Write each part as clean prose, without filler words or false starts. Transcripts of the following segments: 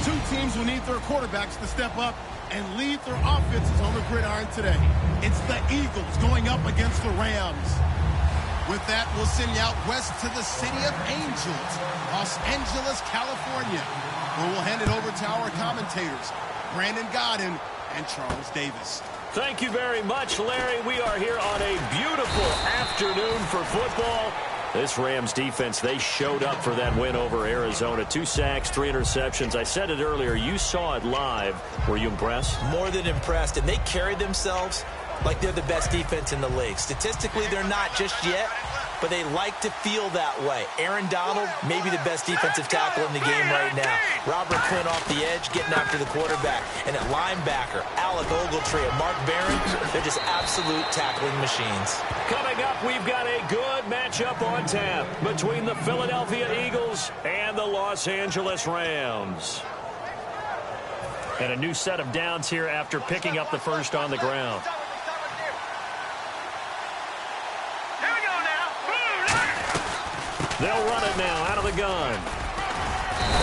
Two teams will need their quarterbacks to step up and lead their offenses on the gridiron today. It's the Eagles going up against the Rams. With that, we'll send you out west to the City of Angels, Los Angeles, California, where we'll hand it over to our commentators, Brandon Godden and Charles Davis. Thank you very much, Larry. We are here on a beautiful afternoon for football. This Rams defense, they showed up for that win over Arizona. 2 sacks, 3 interceptions. I said it earlier. You saw it live. Were you impressed? More than impressed. And they carried themselves like they're the best defense in the league. Statistically, they're not just yet, but they like to feel that way. Aaron Donald, maybe the best defensive tackle in the game right now. Robert Quinn off the edge, getting after the quarterback. And at linebacker, Alec Ogletree and Mark Barron, they're just absolute tackling machines. Coming up, we've got a good matchup on tap between the Philadelphia Eagles and the Los Angeles Rams. And a new set of downs here after picking up the first on the ground. They'll run it now out of the gun.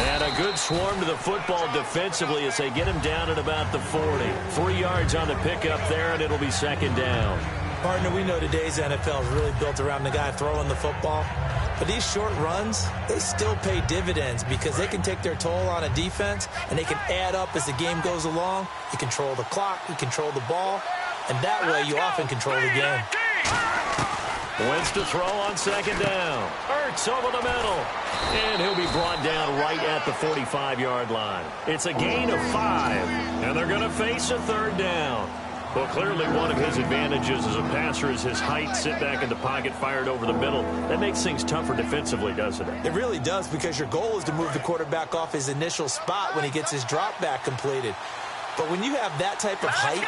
And a good swarm to the football defensively as they get him down at about the 40. 3 yards on the pickup there, and it'll be second down. Partner, we know today's NFL is really built around the guy throwing the football. But these short runs, they still pay dividends because they can take their toll on a defense, and they can add up as the game goes along. You control the clock, you control the ball, and that way you often control the game. Wins to throw on second down. Ertz over the middle. And he'll be brought down right at the 45-yard line. It's a gain of 5. And they're going to face a third down. Well, clearly one of his advantages as a passer is his height. Sit back in the pocket, fired over the middle. That makes things tougher defensively, doesn't it? It really does, because your goal is to move the quarterback off his initial spot when he gets his drop back completed. But when you have that type of height,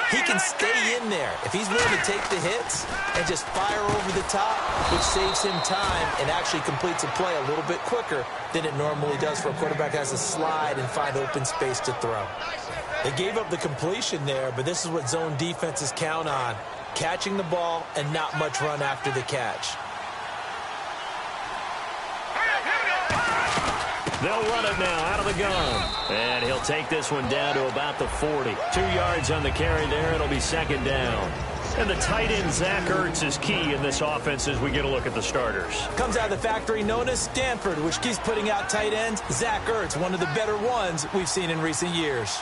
he can stay in there if he's willing to take the hits and just fire over the top, which saves him time and actually completes a play a little bit quicker than it normally does for a quarterback who has to slide and find open space to throw. They gave up the completion there, but this is what zone defenses count on: catching the ball and not much run after the catch. They'll run it now out of the gun. And he'll take this one down to about the 40. 2 yards on the carry there. It'll be second down. And the tight end, Zach Ertz, is key in this offense as we get a look at the starters. Comes out of the factory known as Stanford, which keeps putting out tight ends. Zach Ertz, one of the better ones we've seen in recent years.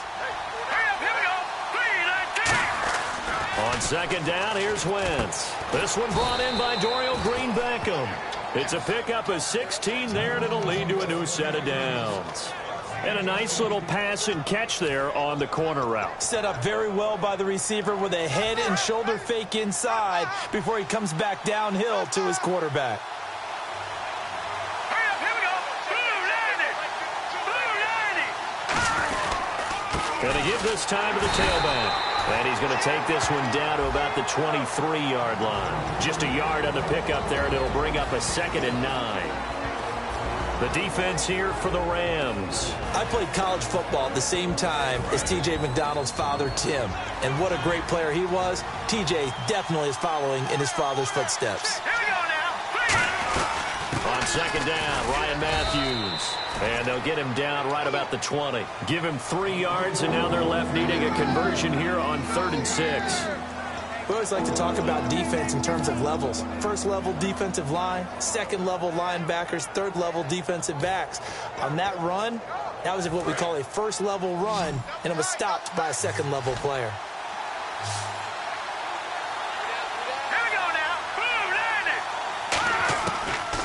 On second down, here's Wentz. This one brought in by Dorial Green-Beckham. It's a pickup of 16 there, and it'll lead to a new set of downs. And a nice little pass and catch there on the corner route. Set up very well by the receiver with a head and shoulder fake inside before he comes back downhill to his quarterback. Gonna give this time to the tailback. And he's going to take this one down to about the 23-yard line. Just a yard on the pickup there, and it'll bring up a 2nd and 9. The defense here for the Rams. I played college football at the same time as T.J. McDonald's father, Tim. And what a great player he was. T.J. definitely is following in his father's footsteps. On second down, Ryan Matthews. And they'll get him down right about the 20. Give him 3 yards, and now they're left needing a conversion here on 3rd and 6. We always like to talk about defense in terms of levels. First level defensive line, second level linebackers, third level defensive backs. On that run, that was what we call a first level run, and it was stopped by a second level player.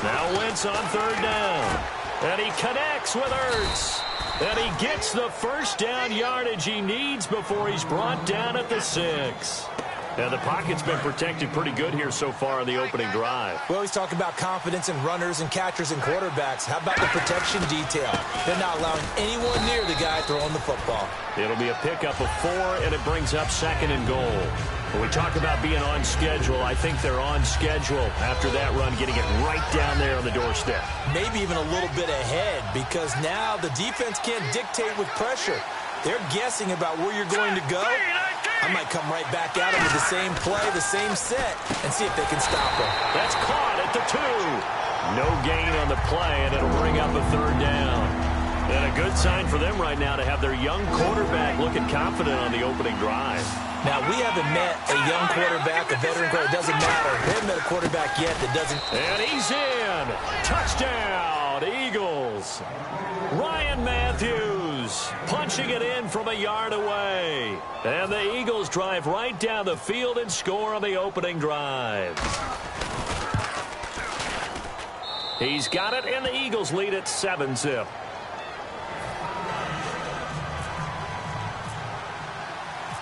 Now Wentz on 3rd down. And he connects with Ertz. And he gets the first down yardage he needs before he's brought down at the 6. And the pocket's been protected pretty good here so far in the opening drive. We always talk about confidence in runners and catchers and quarterbacks. How about the protection detail? They're not allowing anyone near the guy throwing the football. It'll be a pickup of 4, and it brings up 2nd and goal. When we talk about being on schedule, I think they're on schedule after that run, getting it right down there on the doorstep. Maybe even a little bit ahead, because now the defense can't dictate with pressure. They're guessing about where you're going to go. I might come right back at them with the same play, the same set, and see if they can stop them. That's caught at the 2. No gain on the play, and it'll bring up a 3rd down. And a good sign for them right now to have their young quarterback looking confident on the opening drive. Now, we haven't met a young quarterback, a veteran quarterback. It doesn't matter. We haven't met a quarterback yet that doesn't. And he's in. Touchdown, Eagles. Ryan Matthews punching it in from a yard away. And the Eagles drive right down the field and score on the opening drive. He's got it, and the Eagles lead at 7-zip.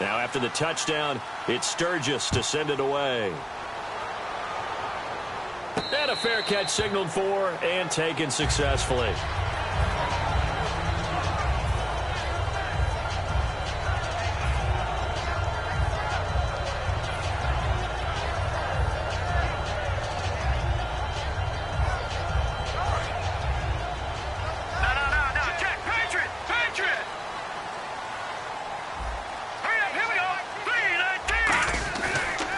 Now after the touchdown, it's Sturgis to send it away. And a fair catch signaled for and taken successfully.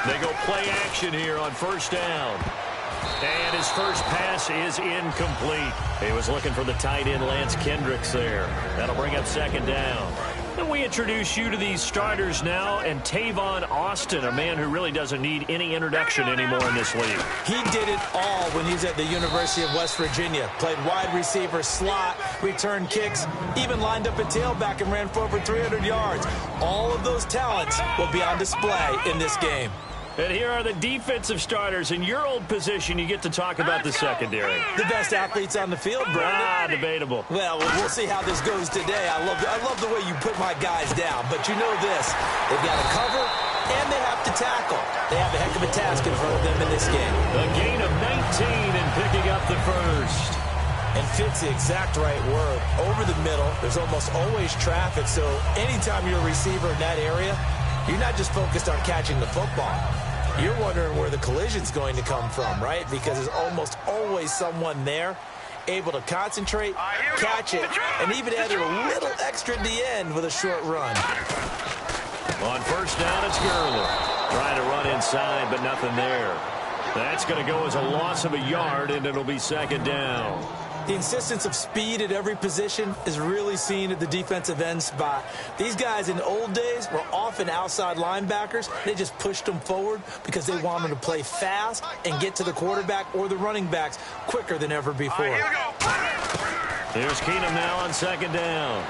They go play action here on first down. And his first pass is incomplete. He was looking for the tight end, Lance Kendricks, there. That'll bring up second down. And we introduce you to these starters now, and Tavon Austin, a man who really doesn't need any introduction anymore in this league. He did it all when he was at the University of West Virginia. Played wide receiver, slot, returned kicks, even lined up a tailback and ran for over 300 yards. All of those talents will be on display in this game. And here are the defensive starters. In your old position, you get to talk about the secondary. The best athletes on the field, Brandon. Debatable. Well, we'll see how this goes today. I love the way you put my guys down. But you know this. They've got to cover, and they have to tackle. They have a heck of a task in front of them in this game. A gain of 19 and picking up the first. And fit's the exact right word. Over the middle, there's almost always traffic. So anytime you're a receiver in that area, you're not just focused on catching the football. You're wondering where the collision's going to come from, right? Because there's almost always someone there able to concentrate, catch it, and even add a little extra at the end with a short run. On first down, it's Gurley. Trying to run inside, but nothing there. That's going to go as a loss of a yard, and it'll be second down. The insistence of speed at every position is really seen at the defensive end spot. These guys in the old days were often outside linebackers. They just pushed them forward because they wanted to play fast and get to the quarterback or the running backs quicker than ever before. Here's Keenum now on second down.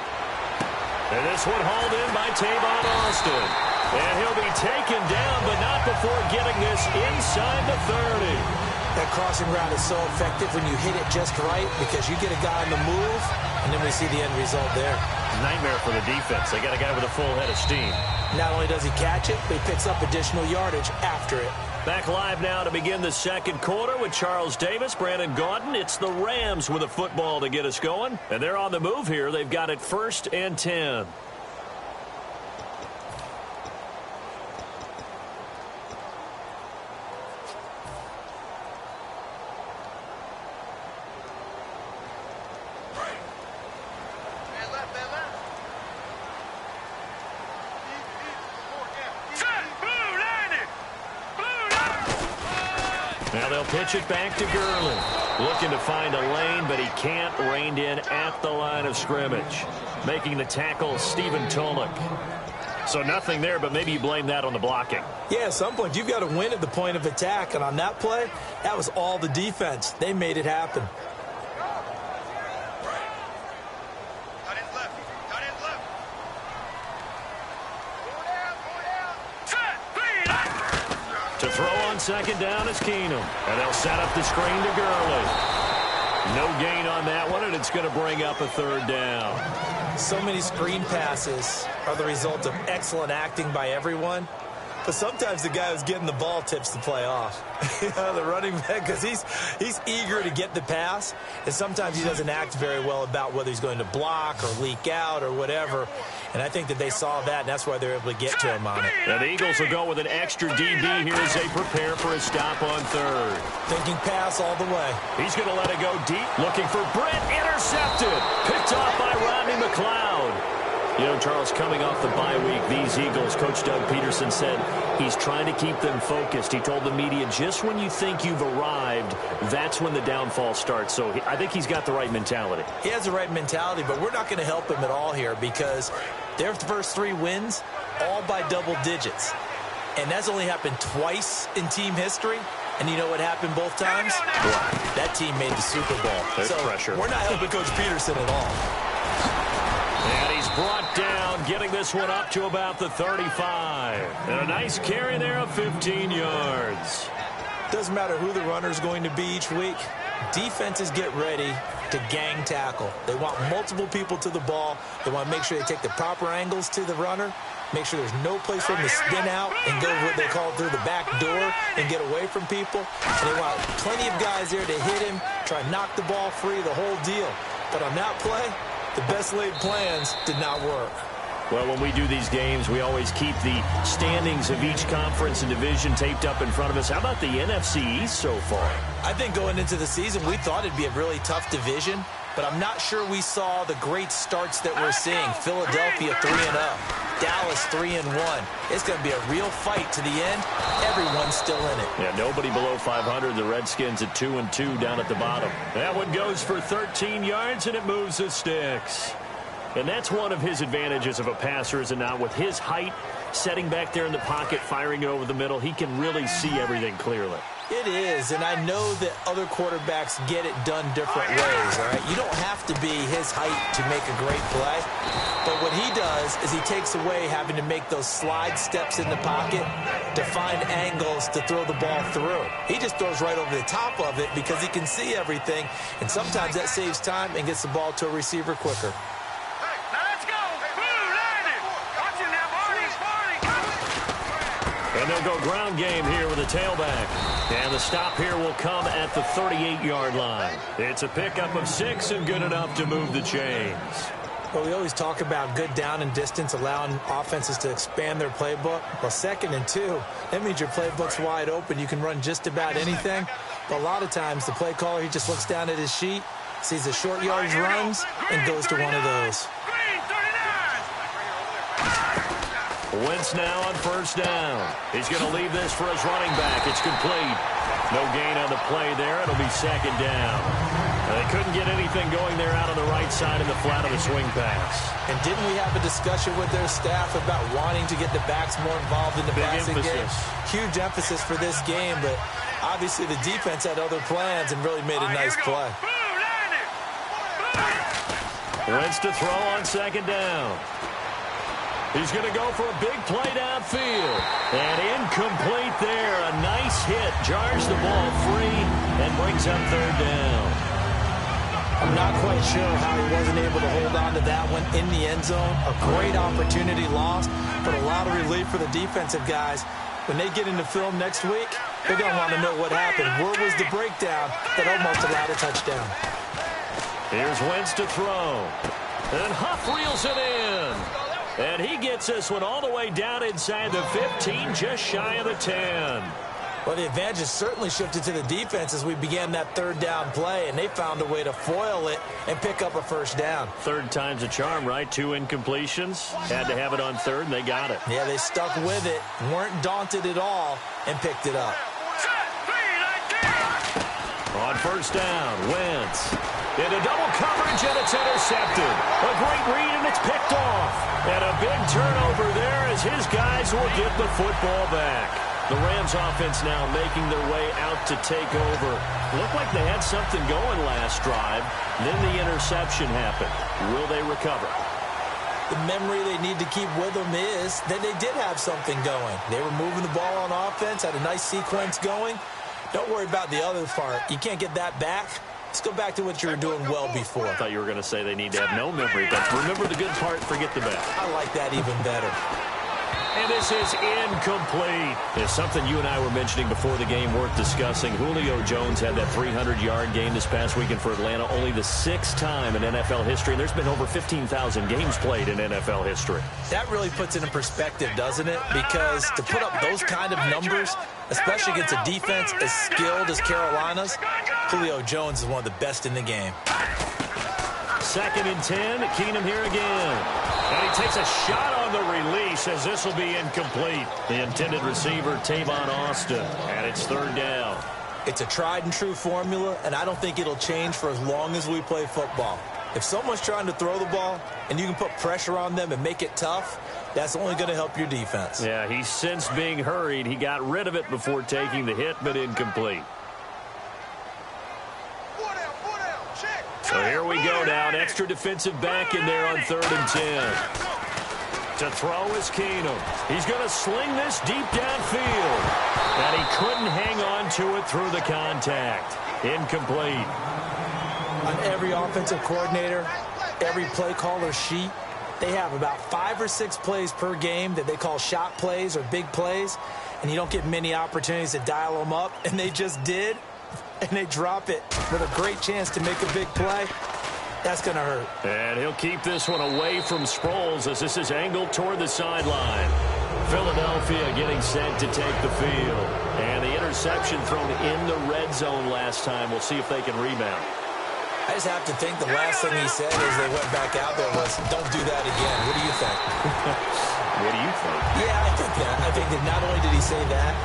And this one hauled in by Tavon Austin. And he'll be taken down, but not before getting this inside the 30. That crossing route is so effective when you hit it just right because you get a guy on the move, and then we see the end result there. Nightmare for the defense. They got a guy with a full head of steam. Not only does he catch it, but he picks up additional yardage after it. Back live now to begin the second quarter with Charles Davis, Brandon Gaudin. It's the Rams with a football to get us going. And they're on the move here. They've got it 1st and 10. Now they'll pitch it back to Gurley. Looking to find a lane, but he can't. Reined in at the line of scrimmage. Making the tackle, Stephen Tulloch. So nothing there, but maybe you blame that on the blocking. Yeah, at some point you've got to win at the point of attack. And on that play, that was all the defense. They made it happen. To throw on second down is Keenum. And they'll set up the screen to Gurley. No gain on that one, and it's going to bring up a third down. So many screen passes are the result of excellent acting by everyone. But sometimes the guy who's getting the ball tips the play off. The running back, because he's eager to get the pass, and sometimes he doesn't act very well about whether he's going to block or leak out or whatever. And I think that they saw that, and that's why they're able to get to him on it. And the Eagles will go with an extra DB here as they prepare for a stop on third. Thinking pass all the way. He's going to let it go deep. Looking for Brett. Intercepted. Picked off by Rodney McLeod. You know, Charles, coming off the bye week, these Eagles, Coach Doug Peterson said he's trying to keep them focused. He told the media, just when you think you've arrived, that's when the downfall starts. So I think he's got the right mentality. He has the right mentality, but we're not going to help him at all here because their first 3 wins, all by double digits. And that's only happened twice in team history. And you know what happened both times? What? That team made the Super Bowl. There's so pressure. We're not helping Coach Peterson at all. And he's brought down, getting this one up to about the 35. And a nice carry there of 15 yards. Doesn't matter who the runner is going to be each week. Defenses get ready to gang tackle. They want multiple people to the ball. They want to make sure they take the proper angles to the runner. Make sure there's no place for him to spin out and go what they call through the back door and get away from people. And they want plenty of guys there to hit him, try to knock the ball free, the whole deal. But on that play, the best laid plans did not work. Well, when we do these games, we always keep the standings of each conference and division taped up in front of us. How about the NFC East so far? I think going into the season, we thought it'd be a really tough division, but I'm not sure we saw the great starts that we're seeing. Philadelphia 3-0. Dallas 3-1. It's going to be a real fight to the end. Everyone's still in it. Yeah, nobody below 500. The Redskins at 2-2 down at the bottom. That one goes for 13 yards, and it moves the sticks. And that's one of his advantages of a passer, is it not? With his height, setting back there in the pocket, firing it over the middle, he can really see everything clearly. It is, and I know that other quarterbacks get it done different ways, all right? You don't have to be his height to make a great play, but what he does is he takes away having to make those slide steps in the pocket to find angles to throw the ball through. He just throws right over the top of it because he can see everything, and sometimes that saves time and gets the ball to a receiver quicker. And they'll go ground game here with a tailback. And the stop here will come at the 38-yard line. It's a pickup of 6 and good enough to move the chains. Well, we always talk about good down and distance, allowing offenses to expand their playbook. Well, 2nd and 2, that means your playbook's wide open. You can run just about anything. But a lot of times, the play caller, he just looks down at his sheet, sees the short yardage runs, and goes to one of those. Wentz now on first down. He's going to leave this for his running back. It's complete. No gain on the play there. It'll be 2nd down. They couldn't get anything going there out on the right side in the flat of the swing pass. And didn't we have a discussion with their staff about wanting to get the backs more involved in the passing game? Huge emphasis for this game, but obviously the defense had other plans and really made a nice play. Wentz to throw on 2nd down. He's going to go for a big play downfield. And incomplete there. A nice hit. Jars the ball free and brings up 3rd down. I'm not quite sure how he wasn't able to hold on to that one in the end zone. A great opportunity lost, but a lot of relief for the defensive guys. When they get into film next week, they're going to want to know what happened. Where was the breakdown that almost allowed a touchdown? Here's Wentz to throw. And Huff reels it in. And he gets this one all the way down inside the 15, just shy of the 10. Well, the advantage has certainly shifted to the defense as we began that 3rd down play, and they found a way to foil it and pick up a 1st down. 3rd time's a charm, right? 2 incompletions. Had to have it on 3rd, and they got it. Yeah, they stuck with it, weren't daunted at all, and picked it up. On 1st down, Wentz. Into double coverage, and it's intercepted. A great read, and it's picked off. And a big turnover there as his guys will get the football back. The Rams offense now making their way out to take over. Looked like they had something going last drive. Then the interception happened. Will they recover? The memory they need to keep with them is that they did have something going. They were moving the ball on offense, had a nice sequence going. Don't worry about the other part. You can't get that back. Let's go back to what you were doing well before. I thought you were going to say they need to have no memory, but remember the good part, forget the bad. I like that even better. And this is incomplete. It's something you and I were mentioning before the game worth discussing. Julio Jones had that 300-yard game this past weekend for Atlanta, only the 6th time in NFL history. And there's been over 15,000 games played in NFL history. That really puts it in perspective, doesn't it? Because to put up those kind of numbers, especially against a defense as skilled as Carolina's, Julio Jones is one of the best in the game. 2nd and 10. Keenum here again. And he takes a shot on the release as this will be incomplete. The intended receiver, Tavon Austin, and it's 3rd down. It's a tried-and-true formula, and I don't think it'll change for as long as we play football. If someone's trying to throw the ball and you can put pressure on them and make it tough, that's only going to help your defense. Yeah, he's since being hurried. He got rid of it before taking the hit, but incomplete. So here we go now. An extra defensive back in there on 3rd and 10. To throw is Keenum. He's going to sling this deep downfield. And he couldn't hang on to it through the contact. Incomplete. On every offensive coordinator, every play caller sheet, they have about 5 or 6 plays per game that they call shot plays or big plays, and you don't get many opportunities to dial them up, and they just did, and they drop it with a great chance to make a big play. That's going to hurt. And he'll keep this one away from Sproles as this is angled toward the sideline. Philadelphia getting set to take the field. And the interception thrown in the red zone last time. We'll see if they can rebound. I just have to think the last thing he said as they went back out there was, don't do that again. What do you think? What do you think? Yeah, I think that. I think that not only did he say that,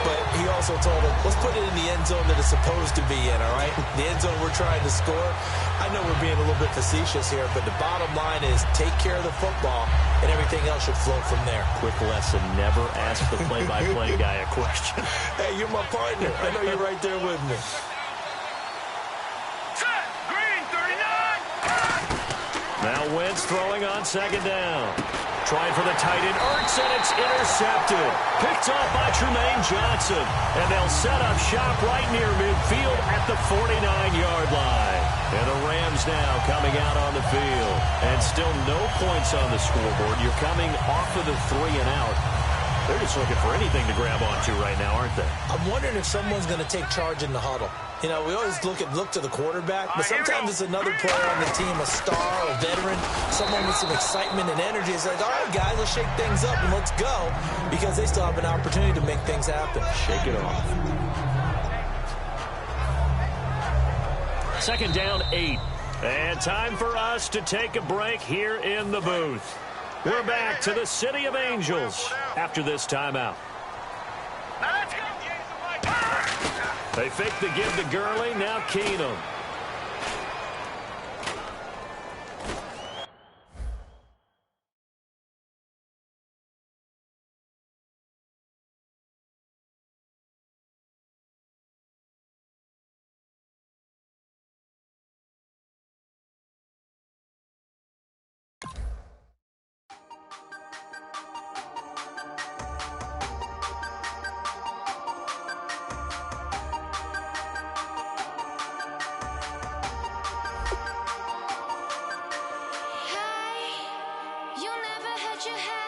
but he also told him, let's put it in the end zone that it's supposed to be in, all right? The end zone we're trying to score. I know we're being a little bit facetious here, but the bottom line is take care of the football, and everything else should flow from there. Quick lesson, never ask the play-by-play guy a question. Hey, you're my partner. I know you're right there with me. Now Wentz throwing on 2nd down. Trying for the tight end, Ertz, and it's intercepted. Picked off by Tremaine Johnson. And they'll set up shop right near midfield at the 49-yard line. And the Rams now coming out on the field. And still no points on the scoreboard. You're coming off of the 3 and out. They're just looking for anything to grab onto right now, aren't they? I'm wondering if someone's going to take charge in the huddle. You know, we always look to the quarterback, but sometimes it's another player on the team, a star, a veteran, someone with some excitement and energy. It's like, all right, guys, let's shake things up and let's go, because they still have an opportunity to make things happen. Shake it off. 2nd down, 8. And time for us to take a break here in the booth. We're back to the City of Angels after this timeout. They fake the give to Gurley, now Keenum. You never had your head